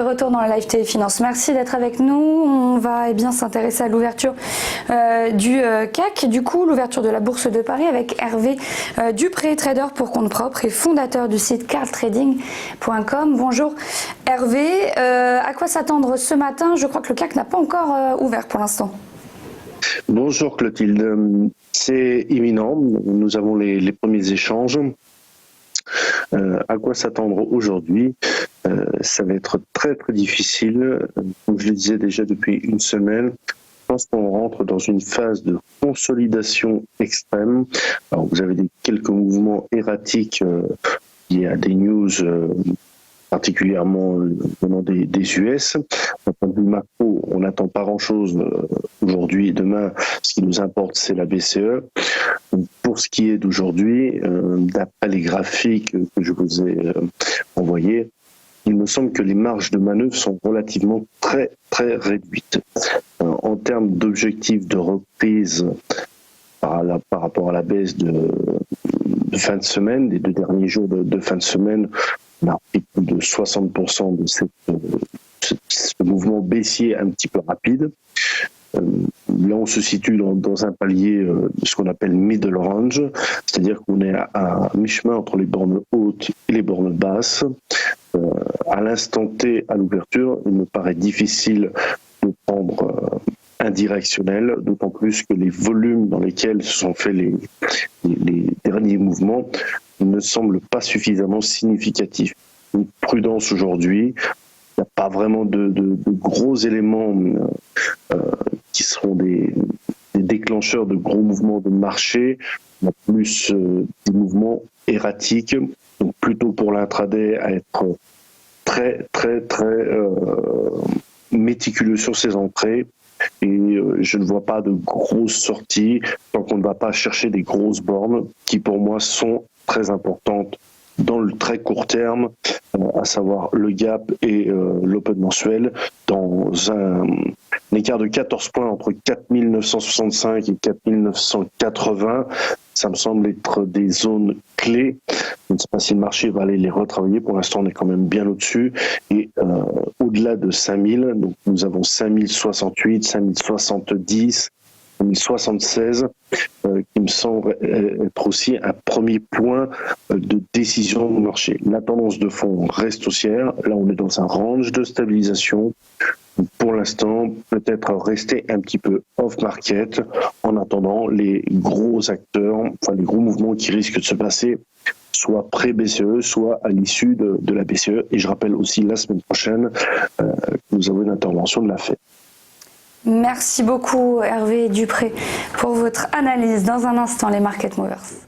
De retour dans le live Téléfinance. Merci d'être avec nous. On va bien s'intéresser à l'ouverture du CAC. Du coup, l'ouverture de la Bourse de Paris avec Hervé Dupré, trader pour compte propre et fondateur du site cartrading.com. Bonjour Hervé. À quoi s'attendre ce matin? Je crois que le CAC n'a pas encore ouvert pour l'instant. Bonjour Clotilde. C'est imminent. Nous avons les premiers échanges. À quoi s'attendre aujourd'hui? Ça va être très très difficile. Comme je le disais déjà depuis une semaine, je pense qu'on rentre dans une phase de consolidation extrême. Alors vous avez quelques mouvements erratiques liés à des news particulièrement venant des US. D'un point de vue macro, on n'attend pas grand-chose aujourd'hui et demain. Ce qui nous importe, c'est la BCE. Pour ce qui est d'aujourd'hui, d'après les graphiques que je vous ai envoyés, il me semble que les marges de manœuvre sont relativement très très réduites. En termes d'objectifs de reprise par rapport à la baisse de fin de semaine, des 2 derniers jours de fin de semaine, on a pris plus de 60% de ce mouvement baissier un petit peu rapide. Là, on se situe dans un palier de ce qu'on appelle middle range, c'est-à-dire qu'on est à mi-chemin entre les bornes hautes et les bornes basses. À l'instant T, à l'ouverture, il me paraît difficile de prendre un directionnel, d'autant plus que les volumes dans lesquels se sont faits les derniers mouvements ne semblent pas suffisamment significatifs. Une prudence aujourd'hui. Il n'y a pas vraiment de gros éléments qui seront des déclencheurs de gros mouvements de marché. On a plus des mouvements erratiques, donc plutôt pour l'intraday à être très très très méticuleux sur ses entrées. Et je ne vois pas de grosses sorties tant qu'on ne va pas chercher des grosses bornes qui pour moi sont très importantes dans le très court terme, à savoir le gap et l'open mensuel, dans un écart de 14 points entre 4965 et 4980. Ça me semble être des zones clés. Je ne sais pas si le marché va aller les retravailler. Pour l'instant, on est quand même bien au-dessus. Et au-delà de 5000, donc nous avons 5068, 5070, 1076, qui me semble être aussi un premier point de décision du marché. La tendance de fond reste haussière. Là, on est dans un range de stabilisation. Pour l'instant, peut-être rester un petit peu off-market en attendant les gros acteurs, enfin les gros mouvements qui risquent de se passer, soit pré-BCE, soit à l'issue de la BCE. Et je rappelle aussi la semaine prochaine que nous avons une intervention de la Fed. Merci beaucoup Hervé Dupré pour votre analyse. Dans un instant, les Market Movers.